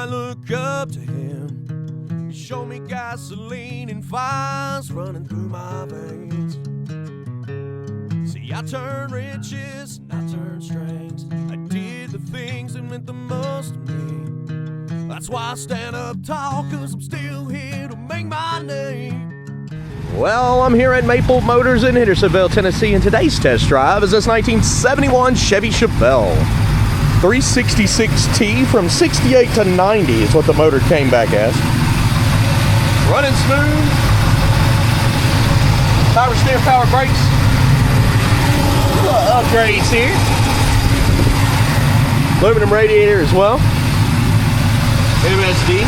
I look up to him. He showed me gasoline and fires running through my veins. See, I turned riches and I turned strings. I did the things that meant the most to me. That's why I stand up tall, cause I'm still here to make my name. Well, I'm here at Maple Motors in Hendersonville, Tennessee, and today's test drive is this 1971 Chevy Chevelle. 366T from 68 to 90 is what the motor came back as. Running smooth. Power steer, power brakes. Little upgrades here. Aluminum radiator as well. MSD.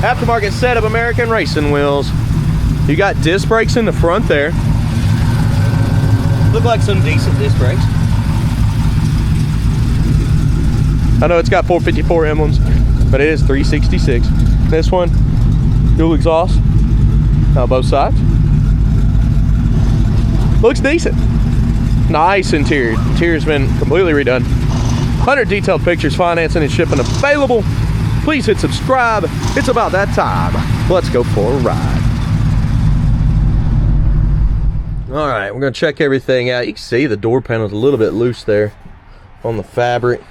Aftermarket set of American racing wheels. You got disc brakes in the front there. Look like some decent disc brakes. I know it's got 454 emblems, but it is 366. This one, dual exhaust on both sides. Looks decent. Nice interior. Interior's been completely redone. 100 detailed pictures, financing and shipping available. Please hit subscribe. It's about that time. Let's go for a ride. All right, we're gonna check everything out. You can see the door panel's a little bit loose there on the fabric.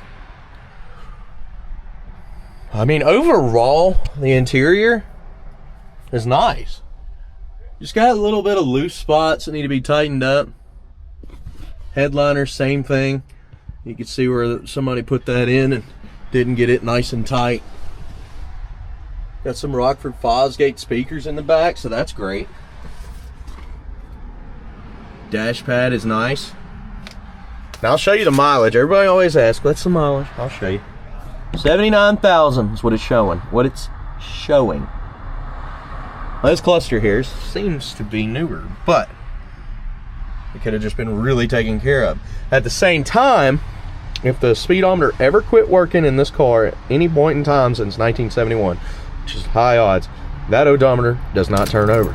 I mean, overall, the interior is nice. Just got a little bit of loose spots that need to be tightened up. Headliner, same thing. You can see where somebody put that in and didn't get it nice and tight. Got some Rockford Southgate speakers in the back, so that's great. Dash pad is nice. Now I'll show you the mileage. Everybody always asks, what's the mileage? I'll show you. 79,000 is what it's showing. Well, this cluster here seems to be newer, but it could have just been really taken care of. At the same time, if the speedometer ever quit working in this car at any point in time since 1971, which is high odds, that odometer does not turn over.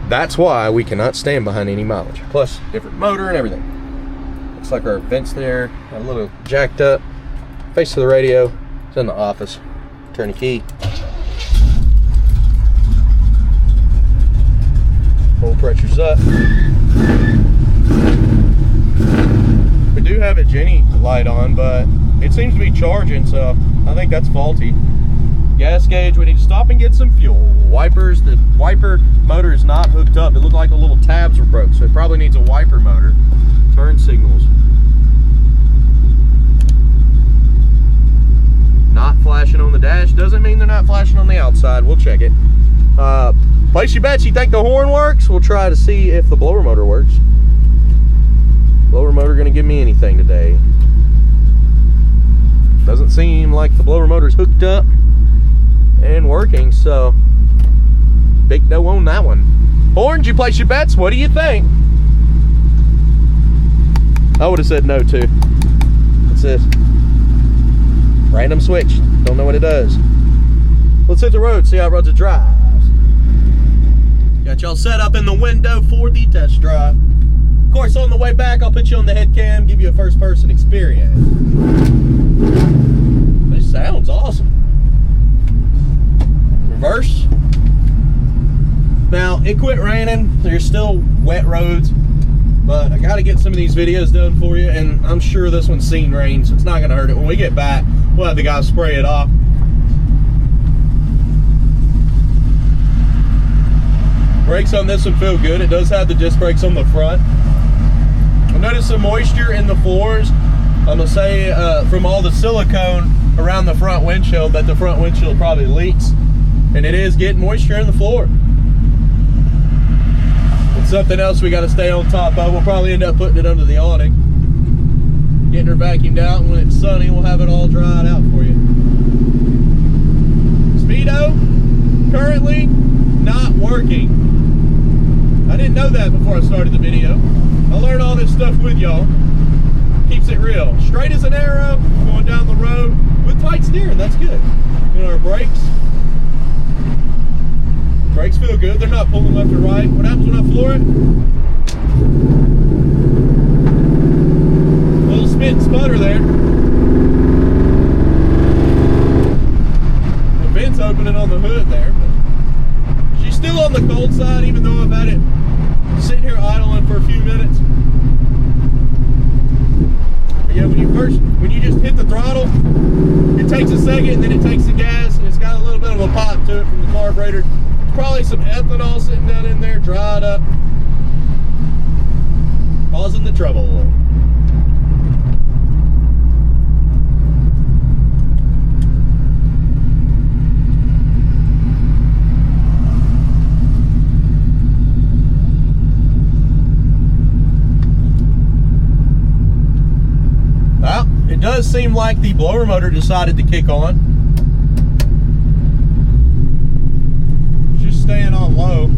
That's why we cannot stand behind any mileage. Plus, different motor and everything. Looks like our vents there, a little jacked up. Face to the radio, it's in the office. Turn the key. Full pressure's up. We do have a Jenny light on, but it seems to be charging, so I think that's faulty. Gas gauge, we need to stop and get some fuel. Wipers, the wiper motor is not hooked up. It looked like the little tabs were broke, so it probably needs a wiper motor. Turn signals. Not flashing on the dash doesn't mean they're not flashing on the outside. We'll check it. Place your bets. You think the horn works? We'll try to see if the blower motor works. Blower motor gonna give me anything today. Doesn't seem like the blower motor's hooked up and working, so big no on that one. Horn, did you place your bets? What do you think? I would have said no too. What's this? Random switch. Don't know what it does. Let's hit the road, see how it runs a drive. Got y'all set up in the window for the test drive. Of course, on the way back, I'll put you on the head cam, give you a first-person experience. This sounds awesome. Reverse. Now, it quit raining. There's still wet roads, but I gotta get some of these videos done for you, and I'm sure this one's seen rain, so it's not gonna hurt it. When we get back, we'll have the guy spray it off. Brakes on this one feel good. It does have the disc brakes on the front. I noticed some moisture in the floors. I'm gonna say from all the silicone around the front windshield that the front windshield probably leaks. And it is getting moisture in the floor. It's something else we got to stay on top of. We'll probably end up putting it under the awning, getting her vacuumed out, and when it's sunny, we'll have it all dried out for you. Speedo, currently not working. I didn't know that before I started the video. I learned all this stuff with y'all. Keeps it real. Straight as an arrow, going down the road with tight steering, that's good. You know, our brakes. Brakes feel good. They're not pulling left or right. What happens when I floor it? A little spit and sputter there. running on the hood there, but she's still on the cold side, even though I've had it sitting here idling for a few minutes. But yeah, when you just hit the throttle, it takes a second, and then it takes the gas, and it's got a little bit of a pop to it from the carburetor. Probably some ethanol sitting down in there, dried up, causing the trouble. Well, it does seem like the blower motor decided to kick on. Just staying on low.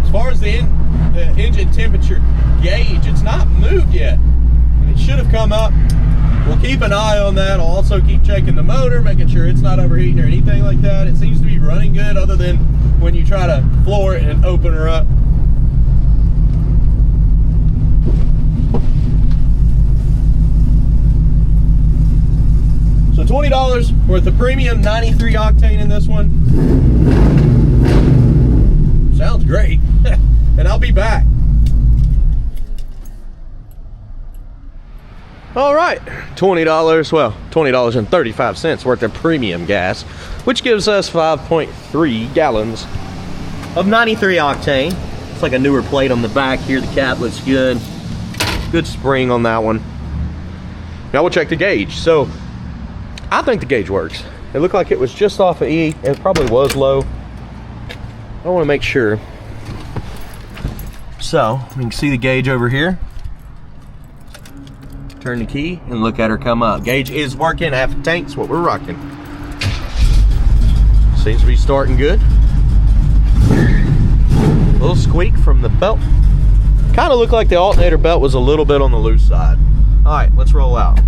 As far as the engine temperature gauge, it's not moved yet. It should have come up. We'll keep an eye on that. I'll also keep checking the motor, making sure it's not overheating or anything like that. It seems to be running good, other than when you try to floor it and open her up. So $20 worth of premium 93 octane in this one. Sounds great. And I'll be back. All right, $20, well, $20.35 worth of premium gas, which gives us 5.3 gallons of 93 octane. It's like a newer plate on the back here. The cap looks good. Good spring on that one. Now we'll check the gauge. So I think the gauge works. It looked like it was just off of E. It probably was low. I want to make sure. So you can see the gauge over here. Turn the key and look at her come up. Gauge is working. Half a tank's what we're rocking. Seems to be starting good. A little squeak from the belt. Kind of looked like the alternator belt was a little bit on the loose side. All right, let's roll out.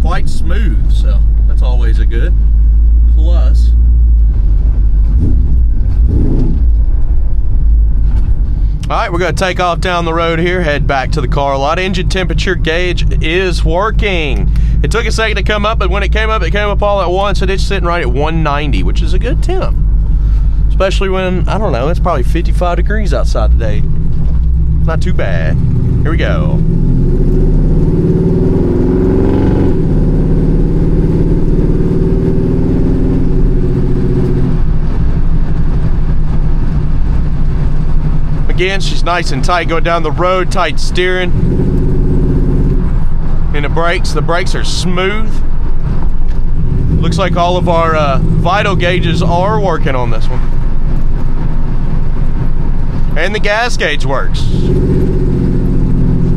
quite smooth, so that's always a good plus. All right, we're going to take off down the road here, head back to the car lot. Engine temperature gauge is working. It took a second to come up, but when it came up all at once, and it's sitting right at 190, which is a good temp. Especially when, I don't know, it's probably 55 degrees outside today. Not too bad. Here we go. Again, she's nice and tight going down the road, tight steering. And the brakes are smooth. Looks like all of our vital gauges are working on this one. And the gas gauge works.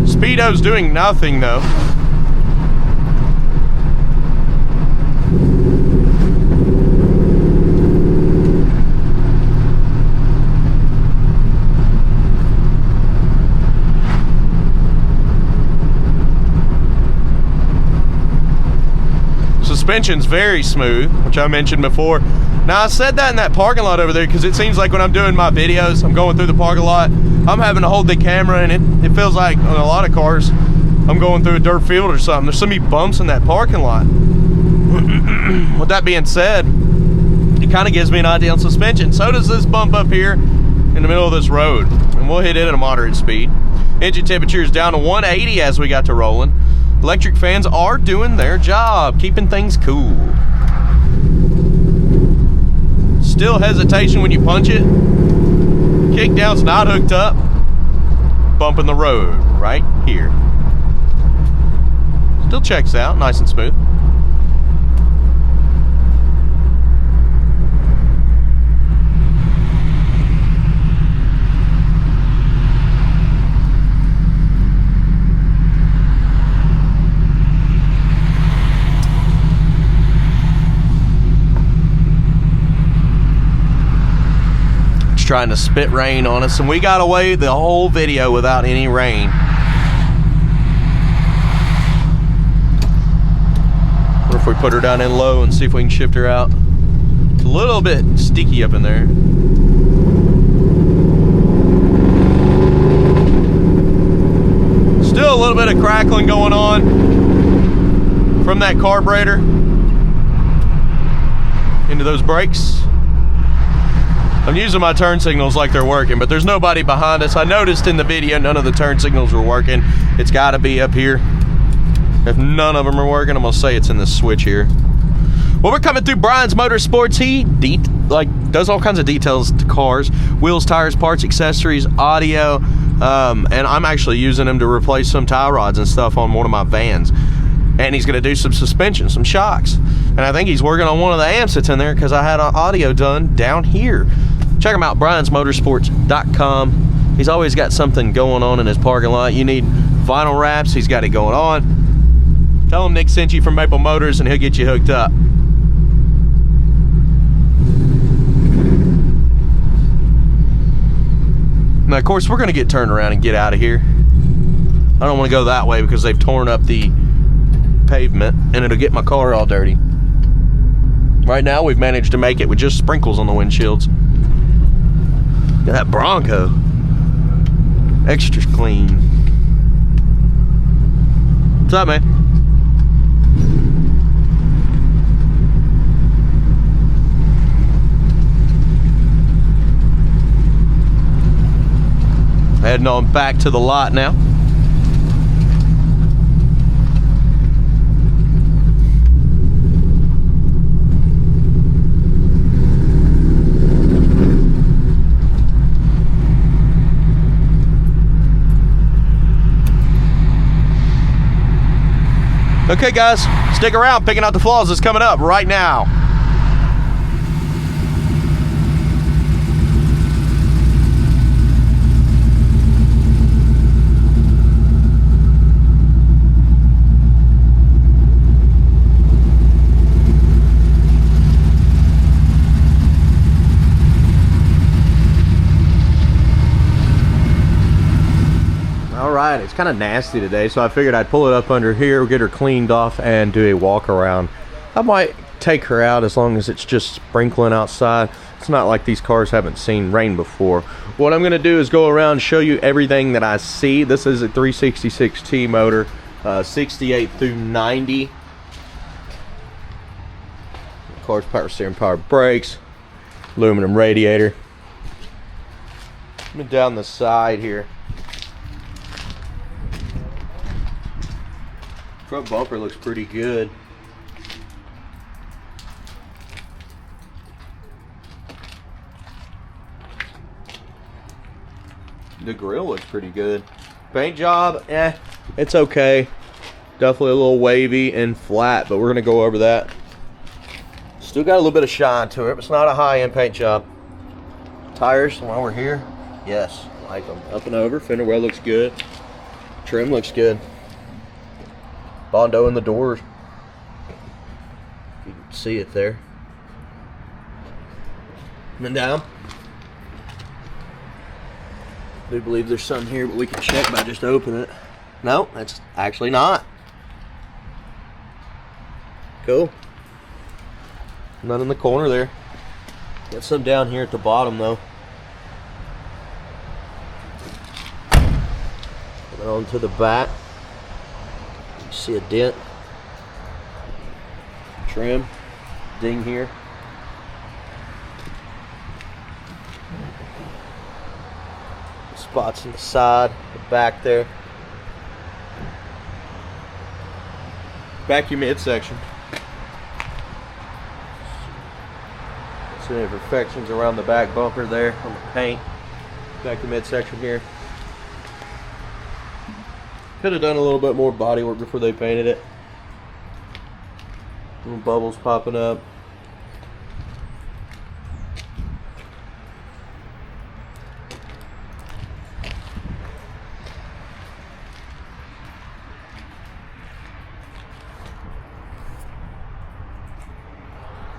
Speedo's doing nothing though. Suspension's very smooth, which I mentioned before. Now I said that in that parking lot over there because it seems like when I'm doing my videos, I'm going through the parking lot, I'm having to hold the camera, and it feels like on a lot of cars I'm going through a dirt field or something. There's so many bumps in that parking lot. With that being said, it kind of gives me an idea on suspension. So does this bump up here in the middle of this road, and we'll hit it at a moderate speed. Engine temperature is down to 180 as we got to rolling. Electric fans are doing their job, keeping things cool. Still hesitation when you punch it. Kick down's not hooked up. Bump in the road right here. Still checks out, nice and smooth. Trying to spit rain on us, and we got away the whole video without any rain. What if we put her down in low and see if we can shift her out? It's a little bit sticky up in there. Still a little bit of crackling going on from that carburetor into those brakes. I'm using my turn signals like they're working, but there's nobody behind us. I noticed in the video none of the turn signals were working. It's got to be up here. If none of them are working, I'm going to say it's in this switch here. Well, we're coming through Brian's Motorsports. He does all kinds of details to cars, wheels, tires, parts, accessories, audio, and I'm actually using him to replace some tie rods and stuff on one of my vans. And he's going to do some suspension, some shocks. And I think he's working on one of the amps that's in there because I had audio done down here. Check him out, briansmotorsports.com. He's always got something going on in his parking lot. You need vinyl wraps, he's got it going on. Tell him Nick sent you from Maple Motors and he'll get you hooked up. Now, of course, we're going to get turned around and get out of here. I don't want to go that way because they've torn up the pavement and it'll get my car all dirty. Right now we've managed to make it with just sprinkles on the windshields. Look at that Bronco, extra clean. What's up, man? Heading on back to the lot now. Okay guys, stick around, picking out the flaws is coming up right now. outside. It's kind of nasty today, so I figured I'd pull it up under here, get her cleaned off, and do a walk around. I might take her out as long as it's just sprinkling outside. It's not like these cars haven't seen rain before. What I'm gonna do is go around and show you everything that I see. This is a 366T motor, 68 through 90. Of course, power steering, power brakes, aluminum radiator. Down the side here. Front bumper looks pretty good. The grill looks pretty good. Paint job, it's okay. Definitely a little wavy and flat, but we're gonna go over that. Still got a little bit of shine to it, but it's not a high-end paint job. Tires, while we're here, yes, like them. Up and over, fender well looks good. Trim looks good. Bondo in the doors. You can see it there. And then down. I do believe there's some here, but we can check by just opening it. No, that's actually not. Cool. None in the corner there. Got some down here at the bottom though. Coming on to the back. You see a dent. Trim. Ding here. Spots in the side, the back there. Vacuum midsection. See any imperfections around the back bumper there on the paint. Vacuum midsection here. Could have done a little bit more body work before they painted it. Little bubbles popping up.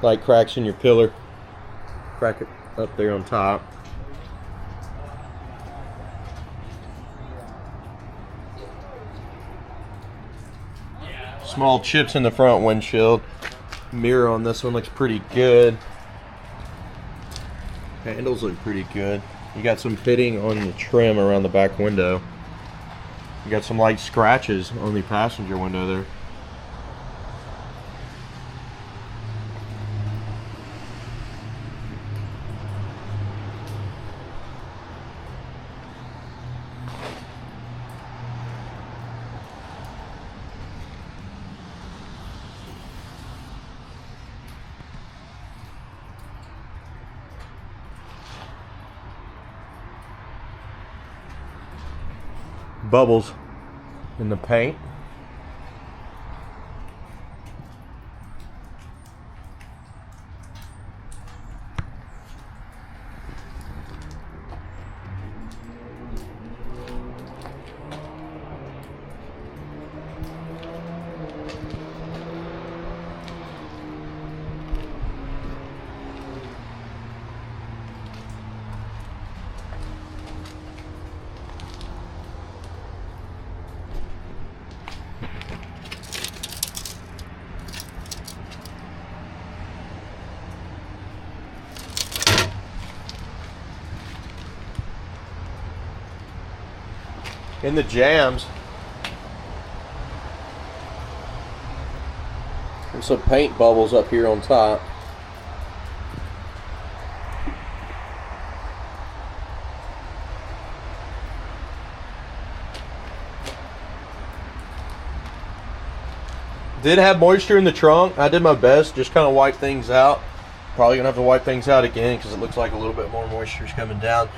Light cracks in your pillar. Crack it up there on top. Small chips in the front windshield. Mirror on this one looks pretty good. Handles look pretty good. You got some pitting on the trim around the back window. You got some light scratches on the passenger window there. Bubbles in the paint. In the jams, there's some paint bubbles up here on top. Did have moisture in the trunk. I did my best, just kind of wipe things out. Probably gonna have to wipe things out again because it looks like a little bit more moisture is coming down.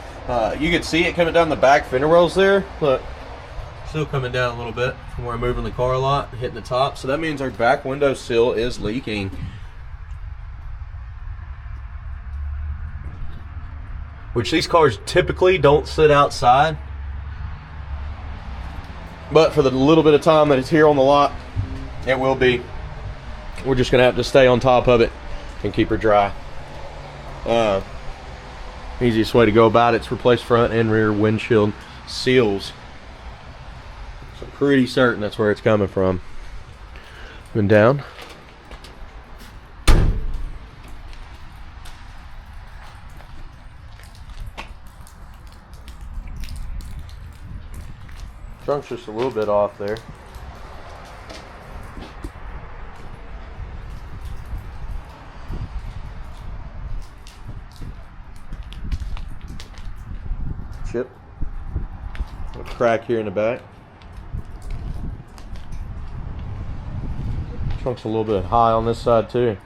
You can see it coming down the back fender wells there. Look, still coming down a little bit from where I'm moving the car a lot, hitting the top. So that means our back window sill is leaking. Which these cars typically don't sit outside. But for the little bit of time that it's here on the lot, it will be. We're just gonna have to stay on top of it and keep her dry. Easiest way to go about it is replace front and rear windshield seals. pretty certain that's where it's coming from. And down. Trunk's just a little bit off there. Chip. A crack here in the back. Trunk's a little bit high on this side too.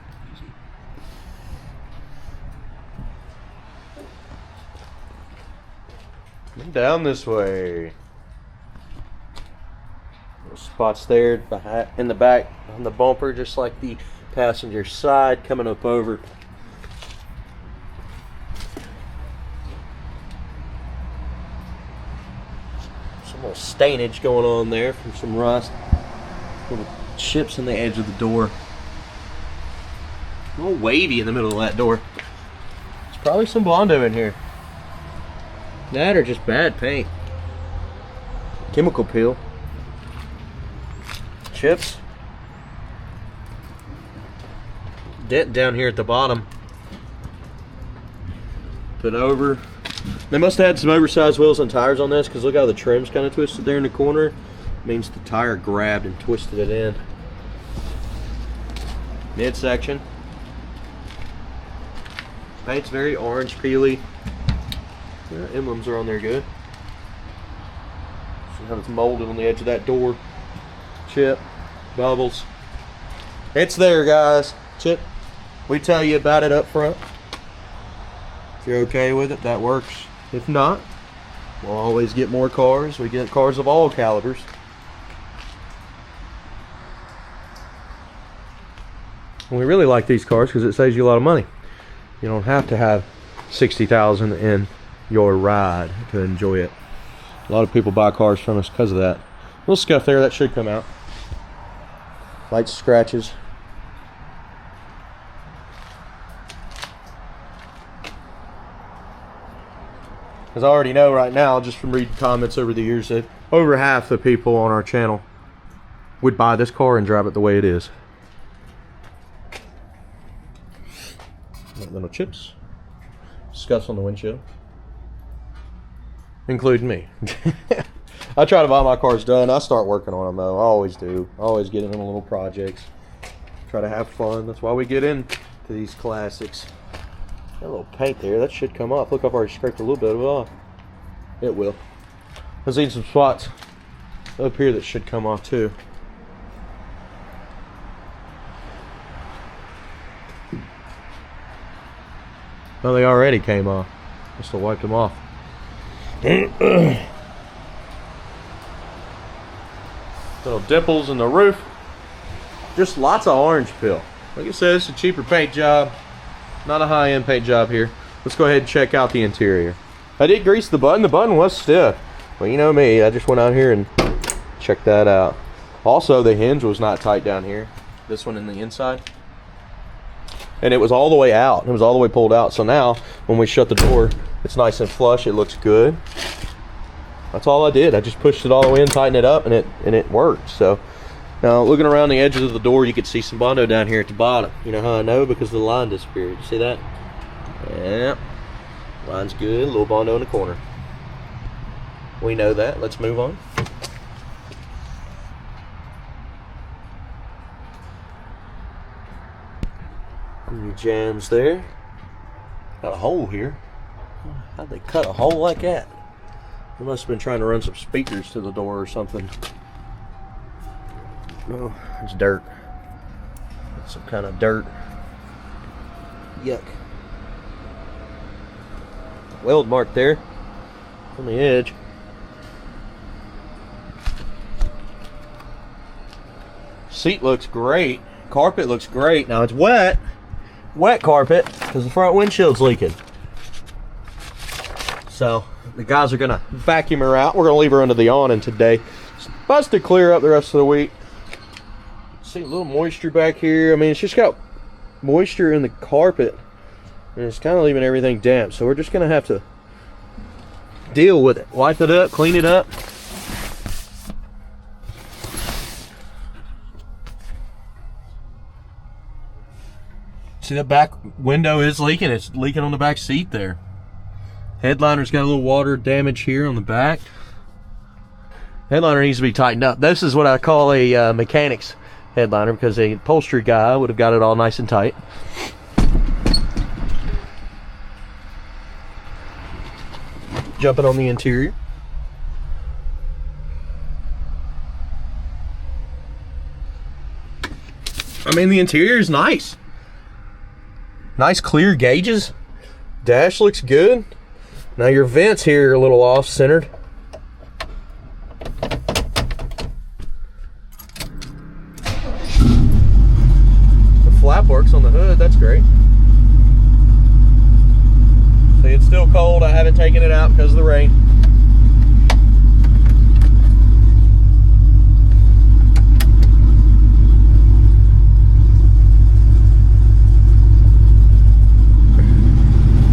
And down this way. Little spots there in the back on the bumper, just like the passenger side, coming up over. Some little stainage going on there from some rust. Little chips in the edge of the door. A little wavy in the middle of that door. There's probably some Bondo in here. That or just bad paint. Chemical peel. Chips. Dent down here at the bottom. Put over. They must have had some oversized wheels and tires on this, because look how the trim's kind of twisted there in the corner. It means the tire grabbed and twisted it in. Midsection. Paint's very orange, peely. Yeah, emblems are on there good. See how it's molded on the edge of that door. Chip, bubbles. It's there, guys. Chip, we tell you about it up front. If you're okay with it, that works. If not, we'll always get more cars. We get cars of all calibers. And we really like these cars because it saves you a lot of money. You don't have to have $60,000 in your ride to enjoy it. A lot of people buy cars from us because of that. A little scuff there, that should come out. Light scratches. As I already know right now, just from reading comments over the years, that over half the people on our channel would buy this car and drive it the way it is. Little chips. Scuffs on the windshield. Including me. I try to buy my cars done. I start working on them though. I always do. I always get in on little projects. Try to have fun. That's why we get into these classics. That little paint there, that should come off. Look, I've already scraped a little bit of it off. It will. I've seen some spots up here that should come off too. Well, they already came off. Must have wiped them off. Little dimples in the roof. Just lots of orange peel. Like I said, it's a cheaper paint job. Not a high-end paint job here. Let's go ahead and check out the interior. I did grease the button. The button was stiff. Well, you know me. I just went out here and checked that out. Also, the hinge was not tight down here. This one in the inside. And it was all the way out. It was all the way pulled out. So now, when we shut the door, it's nice and flush. It looks good. That's all I did. I just pushed it all the way in, tightened it up, and it worked. So now, looking around the edges of the door, you can see some Bondo down here at the bottom. You know how I know? Because the line disappeared. You see that? Yeah. Line's good. A little Bondo in the corner. We know that. Let's move on. Any jams there. Got a hole here. How'd they cut a hole like that? They must have been trying to run some speakers to the door or something. No, it's dirt. It's some kind of dirt. Yuck. Weld mark there on the edge. Seat looks great. Carpet looks great. Now it's wet. Wet carpet because the front windshield's leaking. So the guys are gonna vacuum her out. We're gonna leave her under the awning today. It's supposed to clear up the rest of the week. See a little moisture back here. I mean, it's just got moisture in the carpet and it's kind of leaving everything damp. So we're just gonna have to deal with it. Wipe it up, clean it up. See, that back window is leaking. It's leaking on the back seat there. Headliner's got a little water damage here on the back. Headliner needs to be tightened up. This is what I call a mechanic's headliner, because a upholstery guy would have got it all nice and tight. Jumping on the interior. I mean, the interior is nice. Nice clear gauges. Dash looks good. Now your vents here are a little off-centered. The flap works on the hood, that's great. See, it's still cold. I haven't taken it out because of the rain.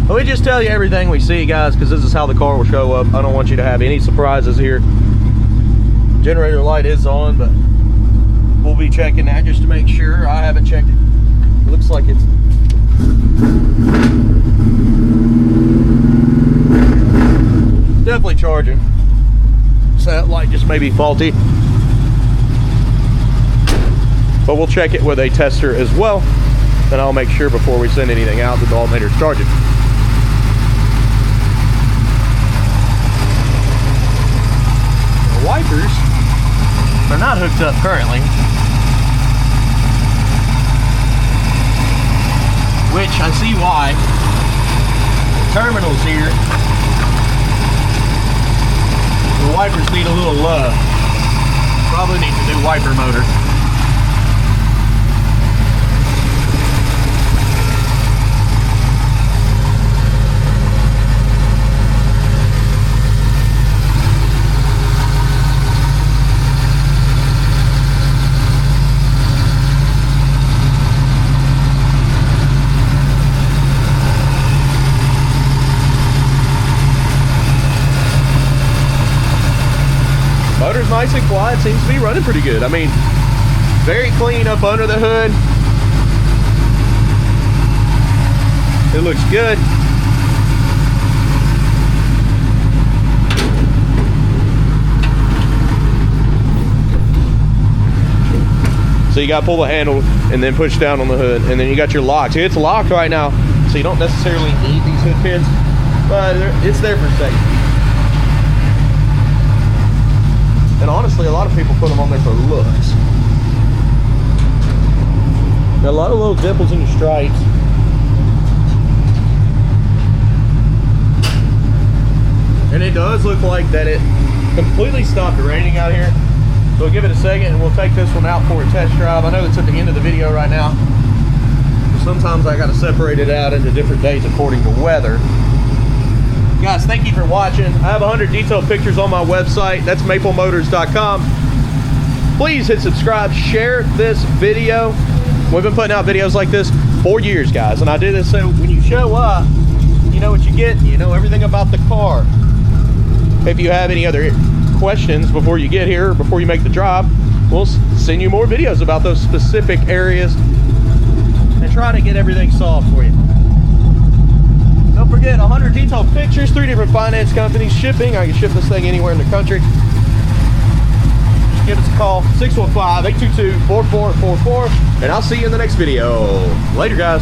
Let me just tell you everything we see, guys, because this is how the car will show up. I don't want you to have any surprises here. Generator light is on, but we'll be checking that just to make sure. I haven't checked it. It looks like it's definitely charging. So that light just may be faulty. But we'll check it with a tester as well. And I'll make sure before we send anything out that the alternator's charging. Wipers are not hooked up currently, which I see why. The terminals here, the wipers need a little love. Probably need a new wiper motor. Motor's nice and quiet, seems to be running pretty good. I mean, very clean up under the hood. It looks good. So you got to pull the handle and then push down on the hood, and then you got your lock. See, it's locked right now, so you don't necessarily need these hood pins, but it's there for safety. And honestly, a lot of people put them on there for looks. Got a lot of little dimples in your stripes. And it does look like that it completely stopped raining out here. So we'll give it a second and we'll take this one out for a test drive. I know it's at the end of the video right now. Sometimes I got to separate it out into different days according to weather. Guys, thank you for watching. I have 100 detailed pictures on my website. That's maplemotors.com. Please hit subscribe, share this video. We've been putting out videos like this for years, guys. And I do this so when you show up, you know what you get. You know everything about the car. If you have any other questions before you get here, or before you make the drive, we'll send you more videos about those specific areas and try to get everything solved for you. Don't forget, 100 detailed pictures, 3 different finance companies, shipping. I can ship this thing anywhere in the country. Just give us a call, 615-822-4444, and I'll see you in the next video. Later, guys.